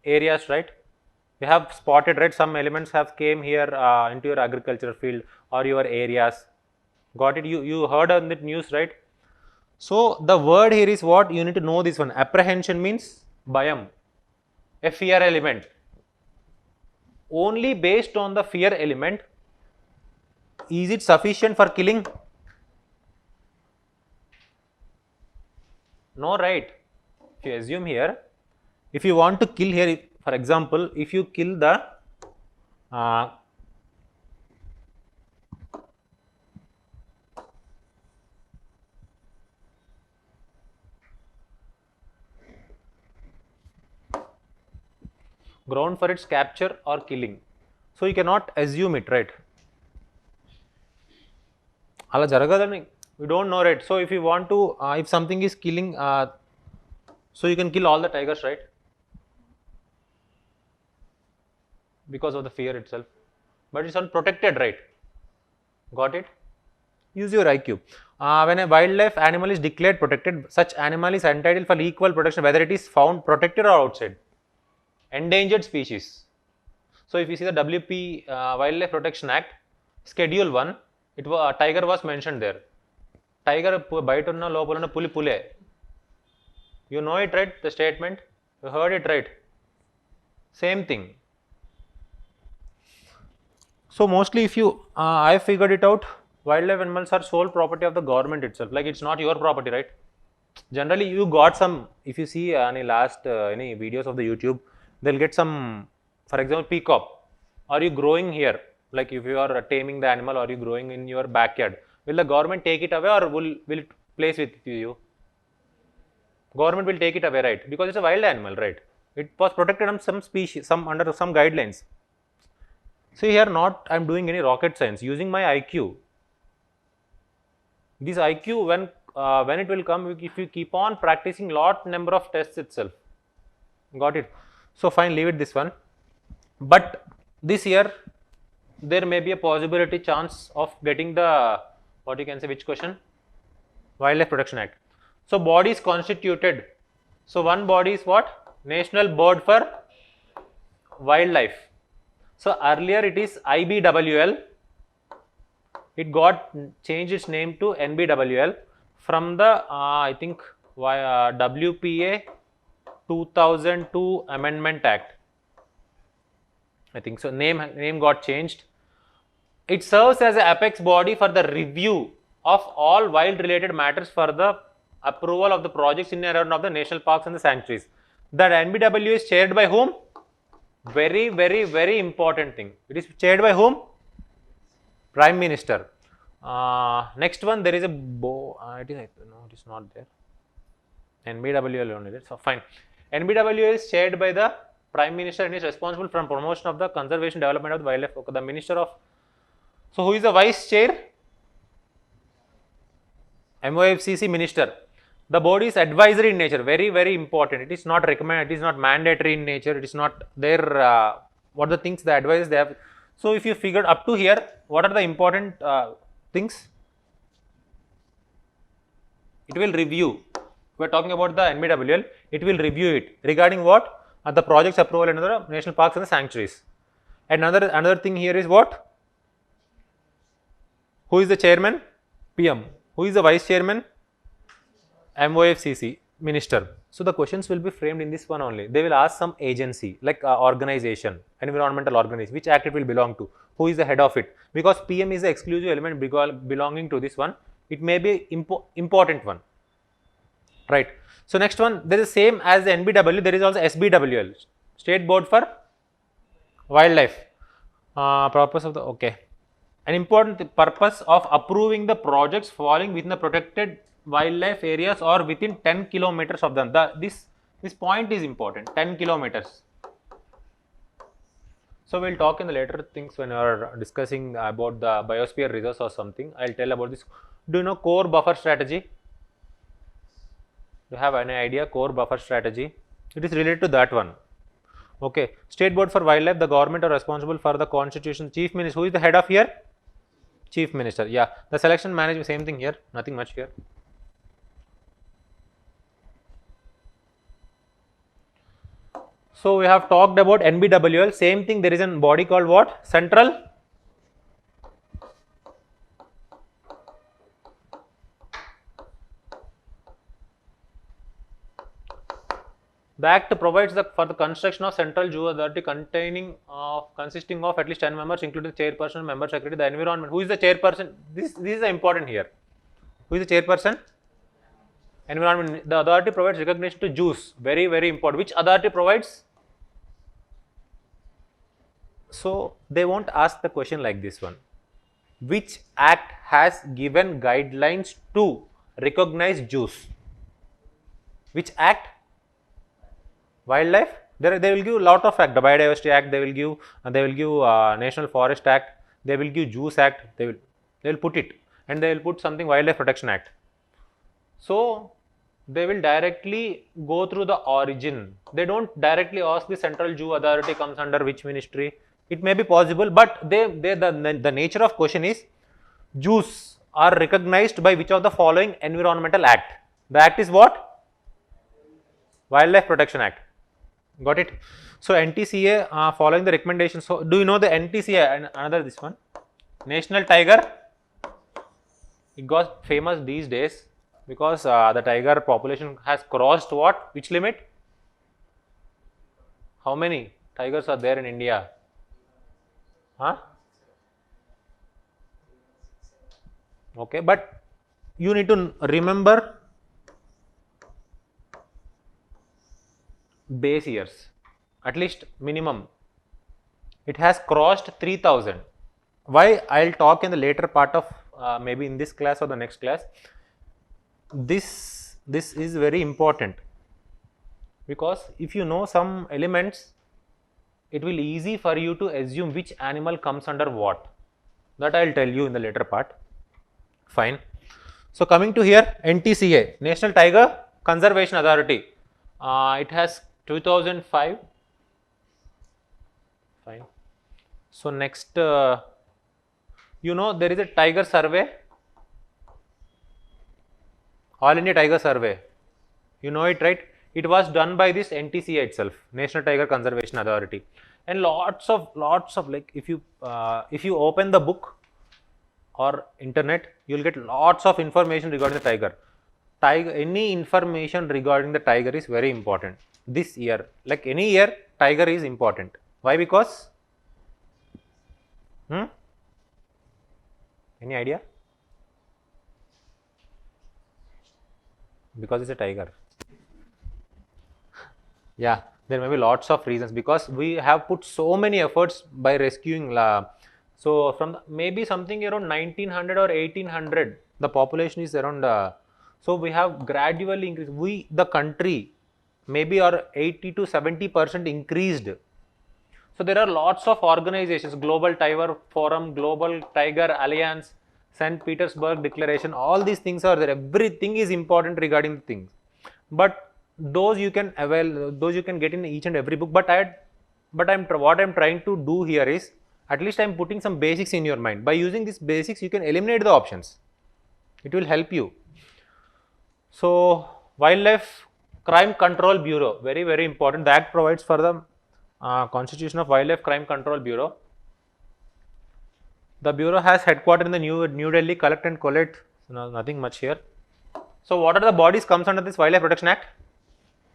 Speaker 1: areas, right? We have spotted, right? Some elements have came here into your agricultural field or your areas. Got it? You heard on the news, right? So the word here is what? You need to know this one. Apprehension means bayam, a fear element. Only based on the fear element, is it sufficient for killing? No, right? If you assume here, if you want to kill here, for example, if you kill the ground for its capture or killing, so you cannot assume it, right? Ala jaragadani, we don't know, right? So if you want to, if something is killing, so you can kill all the tigers, right? Because of the fear itself, but it's unprotected, right? Got it? Use your IQ. When a wildlife animal is declared protected, such animal is entitled for equal protection, whether it is found protected or outside. Endangered species. So if you see the WP Wildlife Protection Act, Schedule 1, tiger was mentioned there. Tiger bite unna lopalana puli pule. You know it, right? The statement. You heard it, right? Same thing. So mostly if you, I figured it out, wildlife animals are sole property of the government itself. Like it's not your property, right? Generally you got some, if you see any last, any videos of the YouTube, they'll get some, for example, peacock. Are you growing here? Like if you are taming the animal, or you growing in your backyard? Will the government take it away, or will it place with you? Government will take it away, right? Because it's a wild animal, right? It was protected on some species, some under some guidelines. See here, not I'm doing any rocket science, using my IQ. This IQ, when it will come, if you keep on practicing lot number of tests itself. Got it? So fine, leave it this one. But this year, there may be a possibility chance of getting the, what you can say, which question? Wildlife Protection Act. So body is constituted. So one body is what? National Board for Wildlife. So earlier it is IBWL. It got changed its name to NBWL from the I think WPA 2002 Amendment Act. I think so. Name got changed. It serves as an apex body for the review of all wild related matters for the approval of the projects in and around of the national parks and the sanctuaries. That NBW is chaired by whom? Very, very, very important thing. It is chaired by whom? Prime Minister. Next one, there is a no, it is not there. NBWL only there. So fine. NBWL is chaired by the Prime Minister and is responsible for promotion of the conservation development of the wildlife. The Minister of. So who is the Vice Chair? MOFCC Minister. The board is advisory in nature, very, very important. It is not recommended, it is not mandatory in nature, it is not their, what the things, the advice they have. So if you figured up to here, what are the important things? It will review. We are talking about the NBWL, it will review it regarding what? The project's approval in the national parks and the sanctuaries. And another thing here is what? Who is the chairman? PM. Who is the vice chairman? MOFCC Minister. So the questions will be framed in this one only. They will ask some agency like organization, environmental organization, which act it will belong to, who is the head of it. Because PM is the exclusive element belonging to this one. It may be important one, right? So next one, there is same as the NBW. There is also SBWL, State Board for Wildlife. Purpose of the an important purpose of approving the projects falling within the protected wildlife areas or within 10 kilometers of them. This point is important, 10 kilometers. So we'll talk in the later things when we are discussing about the biosphere reserves or something. I'll tell about this. Do you know core buffer strategy? Do you have any idea core buffer strategy? It is related to that one. Okay. State Board for Wildlife, the government are responsible for the constitution. Chief Minister, who is the head of here? Chief Minister. Yeah. The selection management, same thing here, nothing much here. So we have talked about NBWL, same thing, there is a body called what? Central The Act provides for the construction of Central Zoo Authority consisting of at least 10 members, including the chairperson, member secretary, the environment. Who is the chairperson? This is important here. Who is the chairperson? Environment. The authority provides recognition to Jews. Very, very important. Which authority provides? So they won't ask the question like this one. Which act has given guidelines to recognize Jews? Which act? Wildlife. They will give lot of act. The Biodiversity Act. They will give National Forest Act. They will give Jews Act. They will put it, and they will put something Wildlife Protection Act. So they will directly go through the origin. They don't directly ask the Central Zoo Authority comes under which ministry. It may be possible, but the nature of question is Jews are recognized by which of the following environmental act. The act is what? Wildlife Protection Act. Got it? So NTCA following the recommendations. So do you know the NTCA and another this one? National Tiger. It got famous these days because the tiger population has crossed what? Which limit? How many tigers are there in India? Huh? Okay, but you need to remember base years, at least minimum. It has crossed 3000. Why? I'll talk in the later part of maybe in this class or the next class. This is very important because if you know some elements, it will easy for you to assume which animal comes under what. That I'll tell you in the later part. Fine. So coming to here, NTCA, National Tiger Conservation Authority. It has 2005. Fine. So next, you know there is a tiger survey. All India Tiger Survey. You know it, right? It was done by this NTCA itself, National Tiger Conservation Authority, and lots of like if you open the book or internet, you will get lots of information regarding the tiger. Any information regarding the tiger is very important. This year, like any year, tiger is important. Why? Because any idea? Because it's a tiger. Yeah, there may be lots of reasons because we have put so many efforts by rescuing so from maybe something around 1900 or 1800, the population is around. So we have gradually increased. The country maybe are 80 to 70% increased. So there are lots of organizations, Global Tiger Forum, Global Tiger Alliance, St. Petersburg Declaration, all these things are there. Everything is important regarding things, but those you can avail, those you can get in each and every book. But what I'm trying to do here is at least I'm putting some basics in your mind. By using these basics, you can eliminate the options. It will help you. So Wildlife Crime Control Bureau, very, very important. The Act provides for the Constitution of Wildlife Crime Control Bureau. The bureau has headquarters in the New Delhi. Collect and collate. Nothing much here. So what are the bodies comes under this Wildlife Protection Act?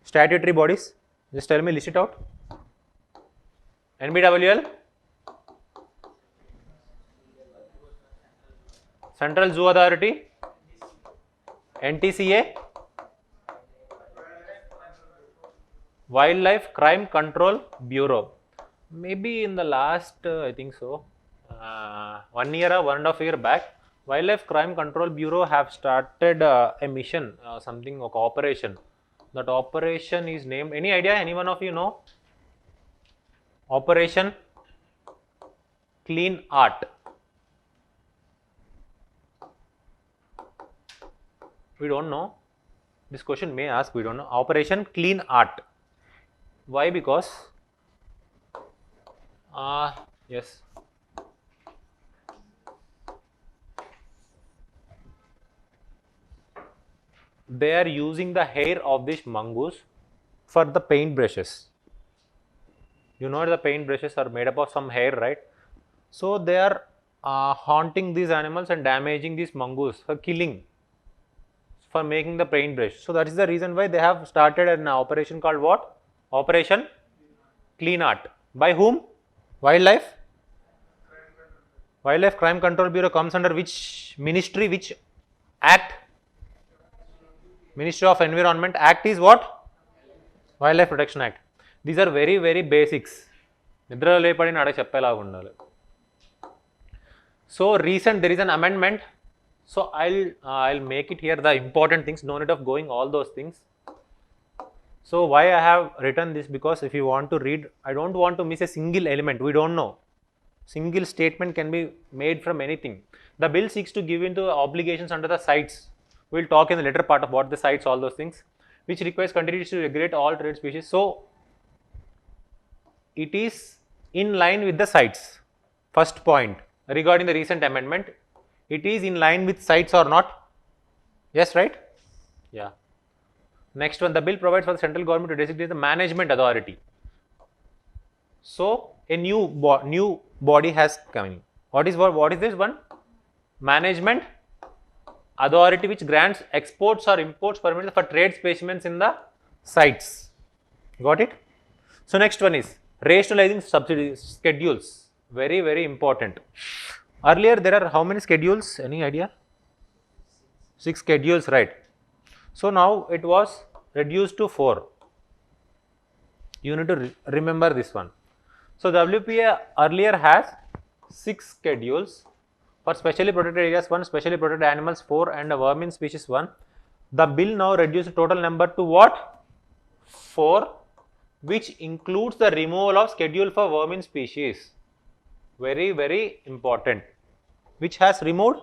Speaker 1: Statutory bodies. Just tell me, list it out. NBWL, Central Zoo Authority, NTCA, Wildlife Crime Control Bureau. Maybe in the last, I think so, 1 year or 1.5 years back, Wildlife Crime Control Bureau have started a mission, something like operation. That operation is named, any idea, any one of you know? Operation Clean Art. We don't know. This question may ask, we don't know. Operation Clean Art. Why? Because, yes. They are using the hair of this mongoose for the paint brushes. You know the paint brushes are made up of some hair, right? So they are haunting these animals and damaging these mongoose for killing. for making the paintbrush. So that is the reason why they have started an operation called what? Operation Clean Art. By whom? Wildlife Crime Control Bureau comes under which ministry, which act? Ministry of Environment. Act is what? Wildlife Protection Act. These are very, very basics. So recent there is an amendment. So I'll make it here the important things. No need of going all those things. So why I have written this, because if you want to read, I don't want to miss a single element. We don't know. Single statement can be made from anything. The bill seeks to give into obligations under the CITES. We will talk in the later part of what the CITES, all those things, which requires countries to regulate all trade species. So it is in line with the CITES. First point regarding the recent amendment, it is in line with CITES or not? Yes, right? Yeah. Next one, the bill provides for the central government to designate the management authority. So a new body has come in. What is this one? Management authority, which grants exports or imports permits for trade specimens in the CITES. Got it? So next one is rationalizing subsidy schedules. Very, very important. Earlier there are how many schedules? Any idea? 6 schedules, right? So now it was reduced to 4. You need to remember this one. So WPA earlier has 6 schedules. For specially protected areas 1, specially protected animals 4, and vermin species 1. The bill now reduced the total number to what? 4, which includes the removal of schedule for vermin species. Very, very important. Which has removed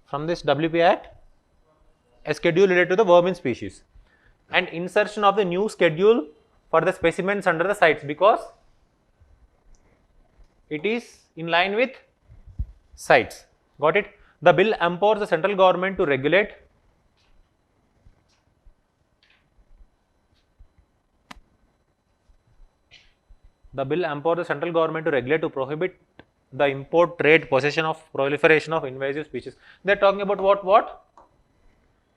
Speaker 1: from this WPA Act? A schedule related to the vermin species, and insertion of the new schedule for the specimens under the CITES, because it is in line with CITES. Got it? The bill empowers the central government to regulate to prohibit the import, trade, possession of, proliferation of invasive species. They are talking about what?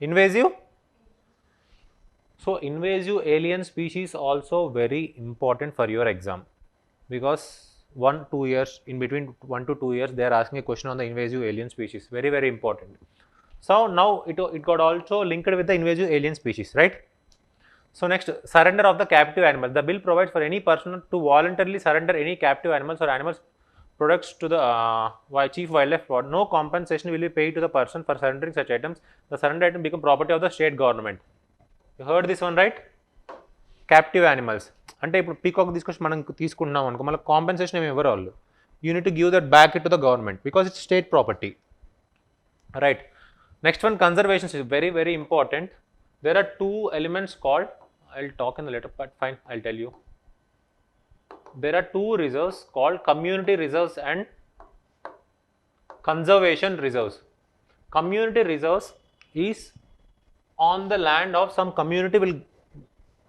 Speaker 1: Invasive. So invasive alien species also very important for your exam, because 1-2 years, in between 1 to 2 years, they are asking a question on the invasive alien species. Very, very important. So now it got also linked with the invasive alien species, right? So next, surrender of the captive animals. The bill provides for any person to voluntarily surrender any captive animals or animals products to the Chief Wildlife Ward. No compensation will be paid to the person for surrendering such items. The surrendered item become property of the state government. You heard this one, right? Captive animals. అంటే ఇప్పుడు peacock తీసుకొచ్చి మనం తీసుకుంటున్నాం అనుకో, మళ్ళీ compensation ఏమి ఇవ్వరు వాళ్ళు. You need to give that back to the government because it's state property, right? Next one, conservation is very, very important. There are 2 elements called, I'll talk in the later part, fine, I'll tell you. There are 2 reserves called community reserves and conservation reserves. Community reserves is on the land of some community will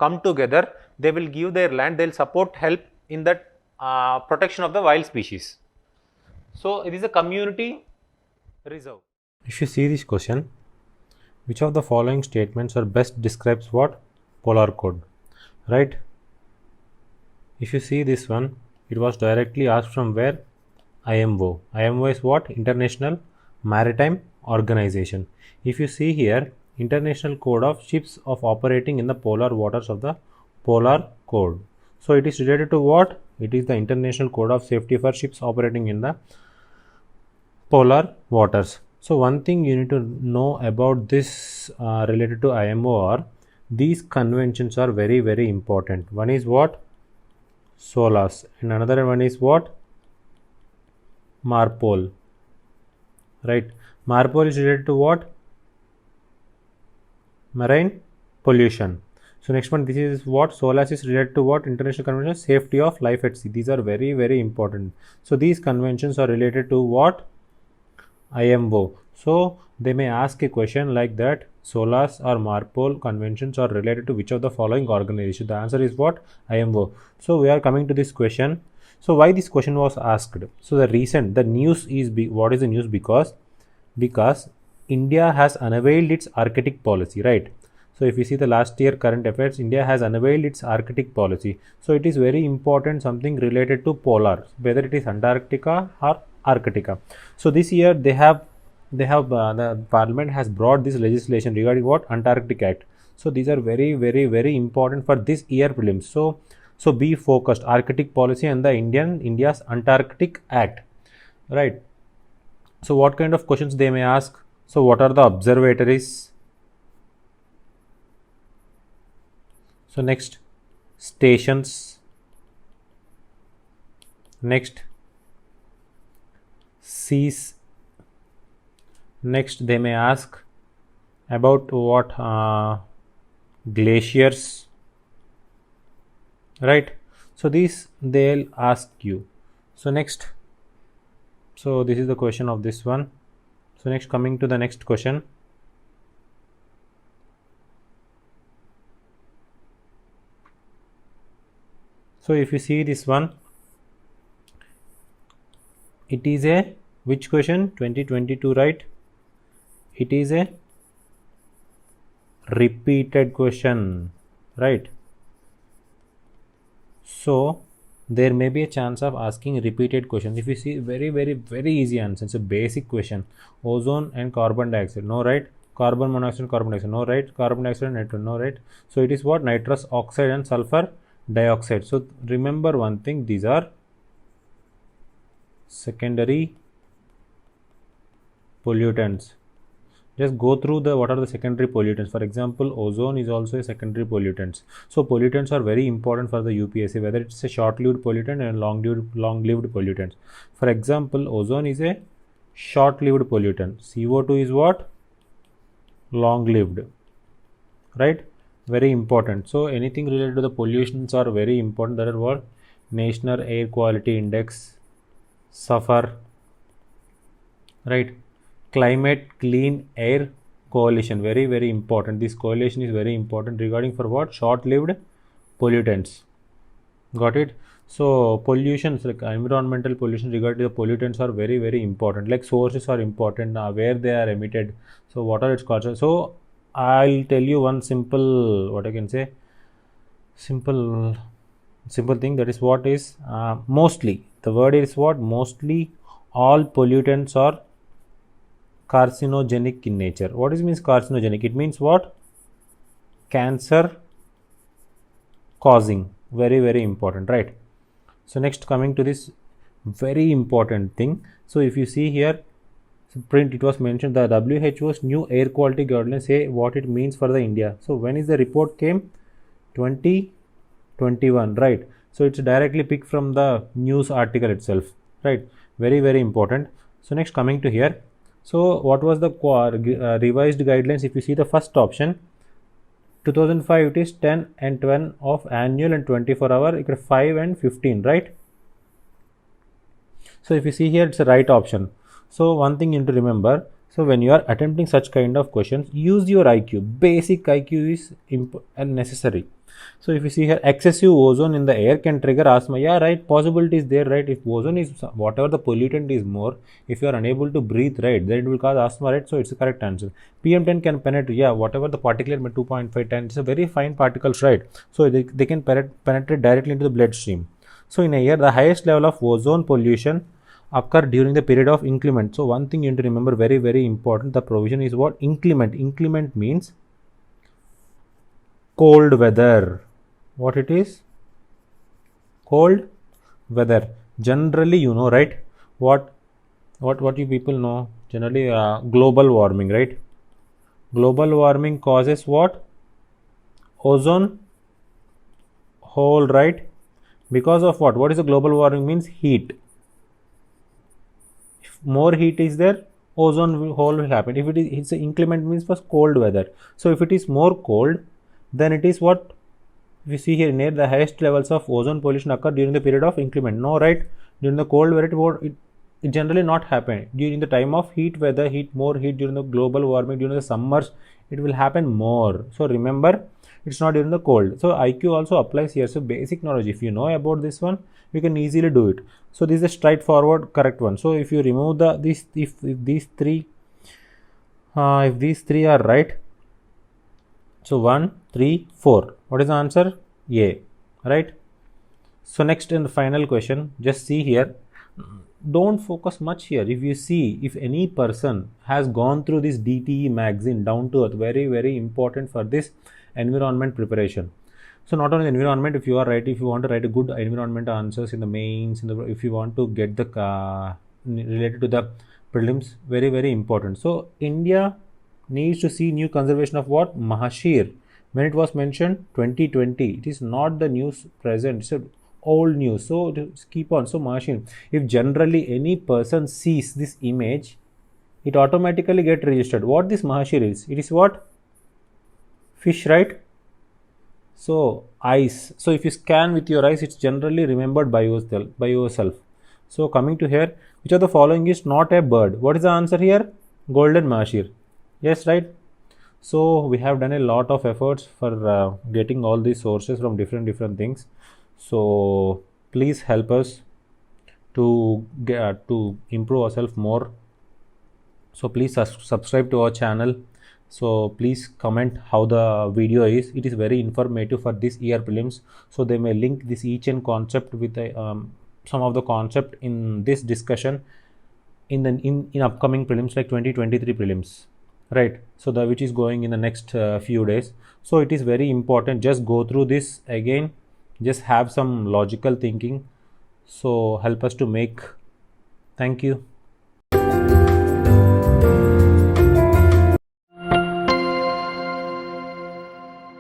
Speaker 1: come together, they will give their land, they will support, help in that protection of the wild species. So it is a community reserve. If you see this question, which of the following statements or best describes what? Polar code, right? If you see this one, it was directly asked from where? IMO. IMO is what? International Maritime Organization. If you see here, International Code of Ships of Operating in the Polar Waters of the Polar Code. So it is related to what? It is the International Code of Safety for Ships Operating in the Polar Waters. So one thing you need to know about this related to IMO are these conventions are very, very important. One is what? SOLAS, and another one is what? MARPOL, right? MARPOL is related to what? Marine pollution. So next one, this is what? SOLAS is related to what? International Convention Safety of Life at Sea. These are very, very important. So these conventions are related to what? IMO. So they may ask a question like that, SOLAS or MARPOL conventions are related to which of the following organizations? The answer is what? IMO. So we are coming to this question. So why this question was asked? So the reason, the news is, what is the news? Because India has unveiled its Arctic policy, right? So if you see the last year current affairs, India has unveiled its Arctic policy. So it is very important, something related to polar, whether it is Antarctica or Arctica. So this year the Parliament has brought this legislation regarding what? Antarctic Act. So these are very important for this year prelims. So be focused, Arctic policy and the India's Antarctic Act, right? So what kind of questions they may ask? So what are the observatories? So next, stations. Next, seas. Next, they may ask about what? Glaciers, right? So these they'll ask you. So next, so this is the question of this one. So next, coming to the next question. So if you see this one, it is a which question? 2022, right? It is a repeated question, right? So there may be a chance of asking repeated questions. If you see, very easy answer. It's a basic question. Ozone and carbon dioxide, no, right? Carbon monoxide, carbon dioxide, no, right? Carbon dioxide and nitrogen, no, right? So it is what? Nitrous oxide and sulfur dioxide. So remember one thing, these are secondary pollutants. Just go through the what are the secondary pollutants. For example, ozone is also a secondary pollutant. So pollutants are very important for the UPSC, whether it's a short-lived pollutant and long-lived pollutant. For example, ozone is a short-lived pollutant. CO2 is what? Long-lived, right? Very important. So anything related to the pollutions are very important. That are what? National Air Quality Index, SAFAR, right? Climate Clean Air Coalition, very important. This coalition is very important regarding for what? Short-lived pollutants. Got it? So pollutions like environmental pollution regarding the pollutants are very important. Like sources are important, where they are emitted. So what are its causes? So I'll tell you one simple, what I can say, simple thing, that is what is mostly. The word is what? Mostly all pollutants are carcinogenic in nature. What does it means carcinogenic? It means what? Cancer causing. Very important, right? So next, coming to this very important thing. So if you see here, print, it was mentioned the WHO's new air quality guidelines say what it means for the India. So when is the report came? 2021, right? So it's directly picked from the news article itself, right? Very important. So next, coming to here. So what was the revised guidelines? If you see the first option, 2005, it is 10 and 12 of annual and 24 hour, 5 and 15, right? So if you see here, it's a right option. So one thing you need to remember, so when you are attempting such kind of questions, use your IQ. Basic IQ is necessary. So if you see here, excessive ozone in the air can trigger asthma. Yeah, right, possibility is there, right? If ozone is, whatever the pollutant is more, if you are unable to breathe, right, then it will cause asthma, right? So it's the correct answer. PM10 can penetrate, yeah, whatever the particulate 2.5 10, it's a very fine particles, right? So they can penetrate directly into the bloodstream. So in a year, the highest level of ozone pollution occur during the period of inclement. So one thing you need to remember, very important, the provision is what? Inclement. Inclement means cold weather. What it is? Cold weather. Generally, you know, right? What you people know? Generally, global warming, right? Global warming causes what? Ozone hole, right? Because of what? What is the global warming means? Heat. If more heat is there, ozone hole will happen. If it's inclement means for cold weather. So if it is more cold, then it is what? We see here near the highest levels of ozone pollution occur during the period of inclement. No, right? During the cold weather, it generally not happen. During the time of heat weather, more heat during the global warming, during the summers, it will happen more. So remember, it's not during the cold. So IQ also applies here. So basic knowledge, if you know about this one, you can easily do it. So this is a straightforward correct one. So if you remove these three If these three are right, so 1, 3, 4. What is the answer? A. Right? So next and the final question, just see here. Don't focus much here. If you see, if any person has gone through this DTE magazine down to earth, very, very important for this environment preparation. So not only the environment, if you want to write a good environment answers in the mains, if you want to get the related to the prelims, very, very important. So India needs to see new conservation of what? Mahashir. When it was mentioned 2020, it is not the news present, it's old news. So just keep on. So Mahashir, if generally any person sees this image, it automatically get registered. What this Mahashir is? It is what? Fish, right? So eyes. So if you scan with your eyes, it's generally remembered by yourself. So coming to here, which of the following is not a bird? What is the answer here? Golden Mahashir. Yes, right? So we have done a lot of efforts for getting all these sources from different things. So please help us to improve ourselves more. So please subscribe to our channel. So please comment how the video is. It is very informative for this year prelims. So they may link this each and concept with some of the concept in this discussion in upcoming prelims like 2023 prelims, right? So the which is going in the next few days. So it is very important. Just go through this again. Just have some logical thinking. So help us to make. Thank you.